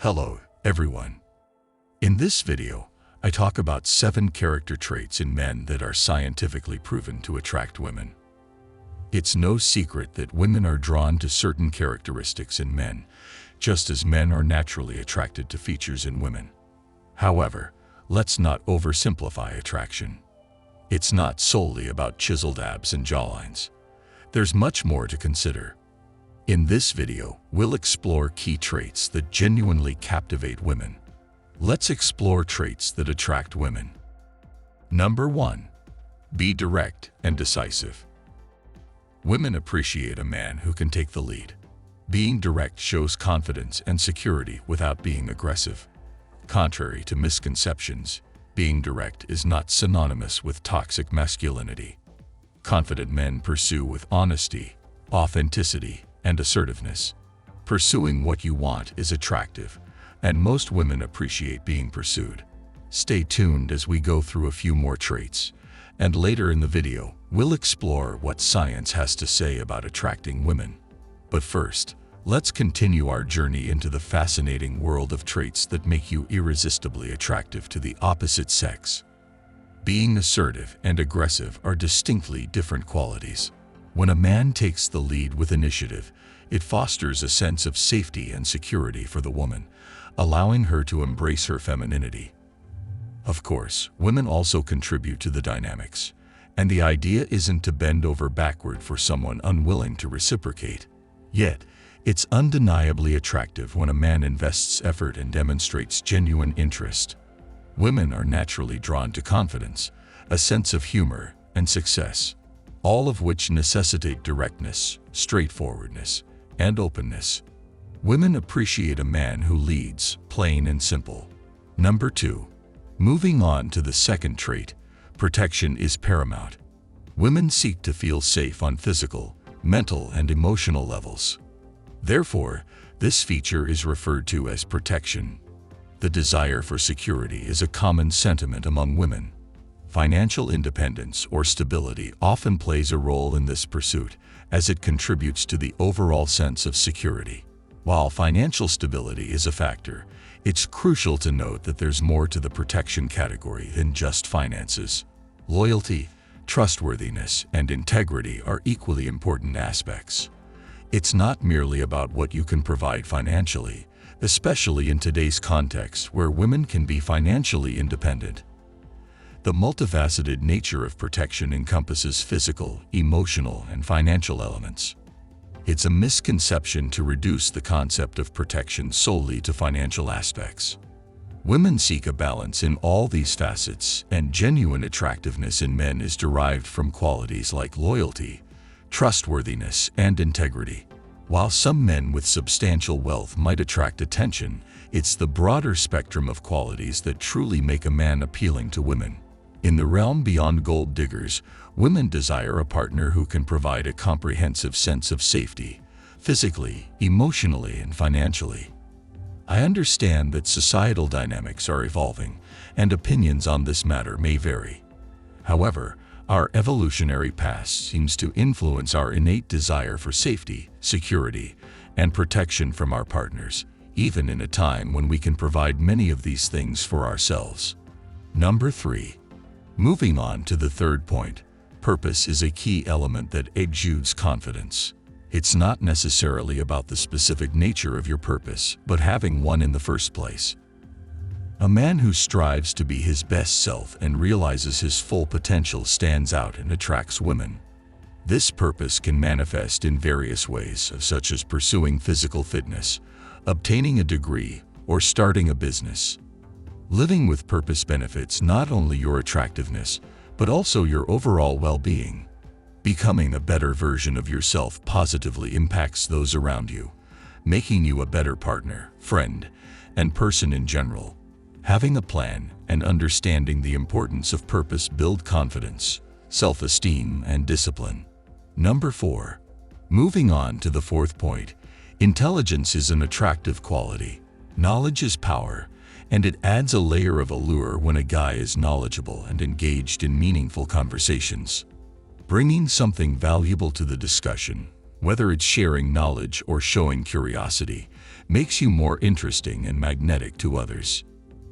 Hello, everyone. In this video, I talk about 7 character traits in men that are scientifically proven to attract women. It's no secret that women are drawn to certain characteristics in men, just as men are naturally attracted to features in women. However, let's not oversimplify attraction. It's not solely about chiseled abs and jawlines. There's much more to consider. In this video, we'll explore key traits that genuinely captivate women. Let's explore traits that attract women. Number 1. Be direct and decisive. Women appreciate a man who can take the lead. Being direct shows confidence and security without being aggressive. Contrary to misconceptions, being direct is not synonymous with toxic masculinity. Confident men pursue with honesty, authenticity, and assertiveness. Pursuing what you want is attractive, and most women appreciate being pursued. Stay tuned as we go through a few more traits, and later in the video, we'll explore what science has to say about attracting women. But first, let's continue our journey into the fascinating world of traits that make you irresistibly attractive to the opposite sex. Being assertive and aggressive are distinctly different qualities. When a man takes the lead with initiative, it fosters a sense of safety and security for the woman, allowing her to embrace her femininity. Of course, women also contribute to the dynamics, and the idea isn't to bend over backward for someone unwilling to reciprocate. Yet, it's undeniably attractive when a man invests effort and demonstrates genuine interest. Women are naturally drawn to confidence, a sense of humor, and success, all of which necessitate directness, straightforwardness, and openness. Women appreciate a man who leads, plain and simple. Number 2. Moving on to the second trait, protection is paramount. Women seek to feel safe on physical, mental, and emotional levels. Therefore, this feature is referred to as protection. The desire for security is a common sentiment among women. Financial independence or stability often plays a role in this pursuit, as it contributes to the overall sense of security. While financial stability is a factor, it's crucial to note that there's more to the protection category than just finances. Loyalty, trustworthiness, and integrity are equally important aspects. It's not merely about what you can provide financially, especially in today's context where women can be financially independent. The multifaceted nature of protection encompasses physical, emotional, and financial elements. It's a misconception to reduce the concept of protection solely to financial aspects. Women seek a balance in all these facets, and genuine attractiveness in men is derived from qualities like loyalty, trustworthiness, and integrity. While some men with substantial wealth might attract attention, it's the broader spectrum of qualities that truly make a man appealing to women. In the realm beyond gold diggers, women desire a partner who can provide a comprehensive sense of safety, physically, emotionally, and financially. I understand that societal dynamics are evolving, and opinions on this matter may vary. However, our evolutionary past seems to influence our innate desire for safety, security, and protection from our partners, even in a time when we can provide many of these things for ourselves. Number 3. Moving on to the third point, purpose is a key element that exudes confidence. It's not necessarily about the specific nature of your purpose, but having one in the first place. A man who strives to be his best self and realizes his full potential stands out and attracts women. This purpose can manifest in various ways, such as pursuing physical fitness, obtaining a degree, or starting a business. Living with purpose benefits not only your attractiveness, but also your overall well-being. Becoming a better version of yourself positively impacts those around you, making you a better partner, friend, and person in general. Having a plan and understanding the importance of purpose build confidence, self-esteem, and discipline. Number 4. Moving on to the fourth point, intelligence is an attractive quality. Knowledge is power, and it adds a layer of allure when a guy is knowledgeable and engaged in meaningful conversations. Bringing something valuable to the discussion, whether it's sharing knowledge or showing curiosity, makes you more interesting and magnetic to others.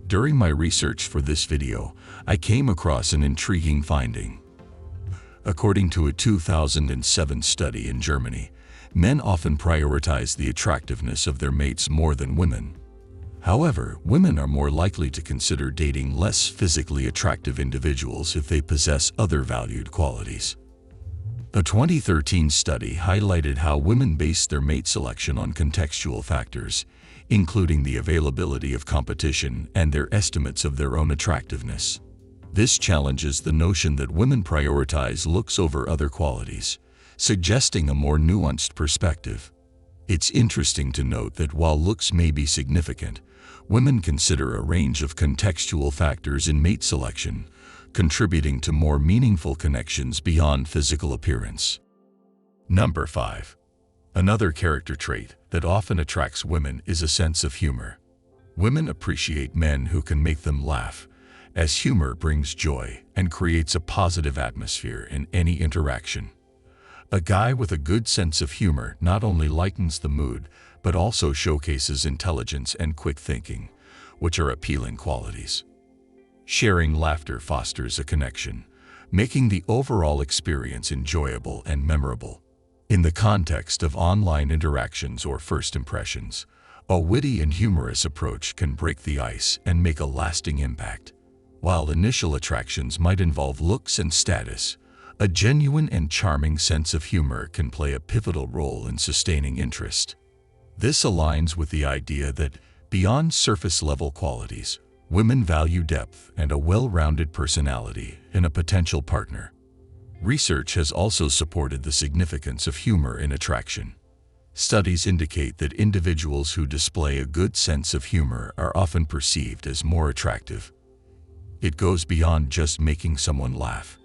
During my research for this video, I came across an intriguing finding. According to a 2007 study in Germany, men often prioritize the attractiveness of their mates more than women. However, women are more likely to consider dating less physically attractive individuals if they possess other valued qualities. A 2013 study highlighted how women base their mate selection on contextual factors, including the availability of competition and their estimates of their own attractiveness. This challenges the notion that women prioritize looks over other qualities, suggesting a more nuanced perspective. It's interesting to note that while looks may be significant, women consider a range of contextual factors in mate selection, contributing to more meaningful connections beyond physical appearance. Number 5. Another character trait that often attracts women is a sense of humor. Women appreciate men who can make them laugh, as humor brings joy and creates a positive atmosphere in any interaction. A guy with a good sense of humor not only lightens the mood, but also showcases intelligence and quick thinking, which are appealing qualities. Sharing laughter fosters a connection, making the overall experience enjoyable and memorable. In the context of online interactions or first impressions, a witty and humorous approach can break the ice and make a lasting impact. While initial attractions might involve looks and status, a genuine and charming sense of humor can play a pivotal role in sustaining interest. This aligns with the idea that, beyond surface-level qualities, women value depth and a well-rounded personality in a potential partner. Research has also supported the significance of humor in attraction. Studies indicate that individuals who display a good sense of humor are often perceived as more attractive. It goes beyond just making someone laugh.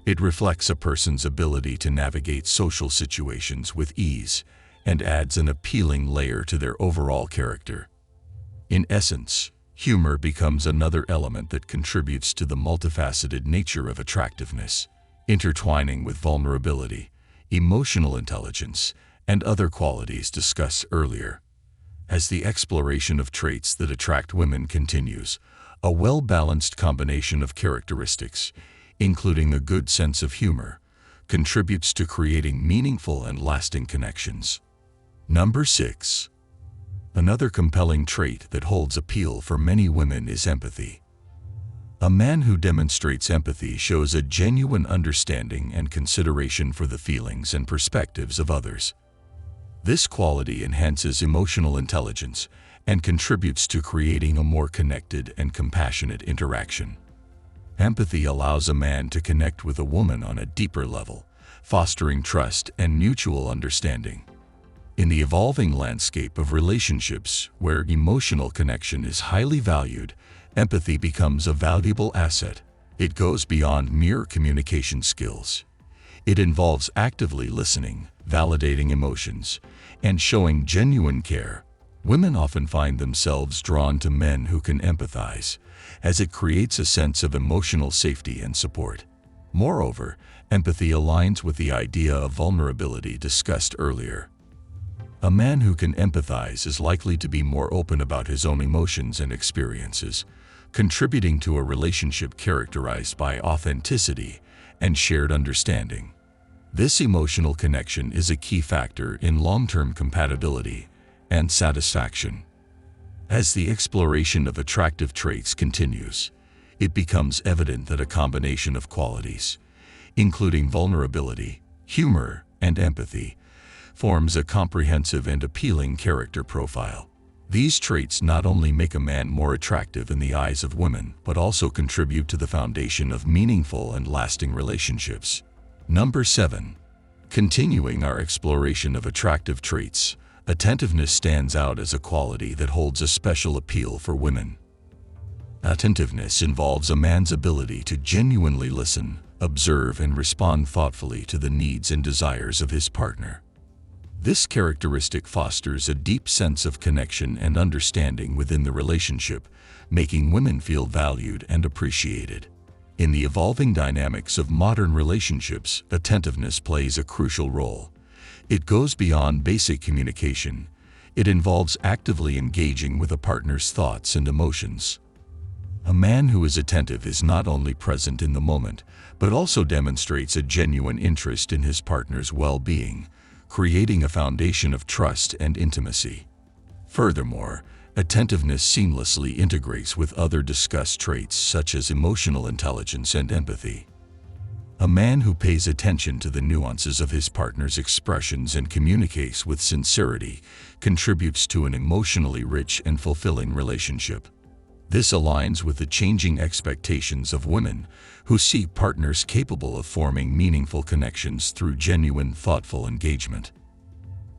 It reflects a person's ability to navigate social situations with ease and adds an appealing layer to their overall character. In essence, humor becomes another element that contributes to the multifaceted nature of attractiveness, intertwining with vulnerability, emotional intelligence, and other qualities discussed earlier. As the exploration of traits that attract women continues, a well-balanced combination of characteristics, including a good sense of humor, contributes to creating meaningful and lasting connections. Number 6. Another compelling trait that holds appeal for many women is empathy. A man who demonstrates empathy shows a genuine understanding and consideration for the feelings and perspectives of others. This quality enhances emotional intelligence and contributes to creating a more connected and compassionate interaction. Empathy allows a man to connect with a woman on a deeper level, fostering trust and mutual understanding. In the evolving landscape of relationships, where emotional connection is highly valued, empathy becomes a valuable asset. It goes beyond mere communication skills. It involves actively listening, validating emotions, and showing genuine care. Women often find themselves drawn to men who can empathize, as it creates a sense of emotional safety and support. Moreover, empathy aligns with the idea of vulnerability discussed earlier. A man who can empathize is likely to be more open about his own emotions and experiences, contributing to a relationship characterized by authenticity and shared understanding. This emotional connection is a key factor in long-term compatibility and satisfaction. As the exploration of attractive traits continues, it becomes evident that a combination of qualities, including vulnerability, humor, and empathy, forms a comprehensive and appealing character profile. These traits not only make a man more attractive in the eyes of women, but also contribute to the foundation of meaningful and lasting relationships. Number 7. Continuing our exploration of attractive traits, attentiveness stands out as a quality that holds a special appeal for women. Attentiveness involves a man's ability to genuinely listen, observe, and respond thoughtfully to the needs and desires of his partner. This characteristic fosters a deep sense of connection and understanding within the relationship, making women feel valued and appreciated. In the evolving dynamics of modern relationships, attentiveness plays a crucial role. It goes beyond basic communication. It involves actively engaging with a partner's thoughts and emotions. A man who is attentive is not only present in the moment, but also demonstrates a genuine interest in his partner's well-being, creating a foundation of trust and intimacy. Furthermore, attentiveness seamlessly integrates with other discussed traits such as emotional intelligence and empathy. A man who pays attention to the nuances of his partner's expressions and communicates with sincerity contributes to an emotionally rich and fulfilling relationship. This aligns with the changing expectations of women who seek partners capable of forming meaningful connections through genuine, thoughtful engagement.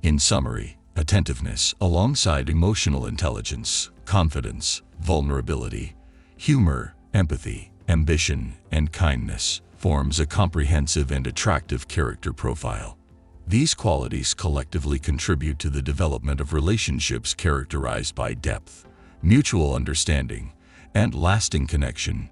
In summary, attentiveness, alongside emotional intelligence, confidence, vulnerability, humor, empathy, ambition, and kindness, forms a comprehensive and attractive character profile. These qualities collectively contribute to the development of relationships characterized by depth, mutual understanding, and lasting connection.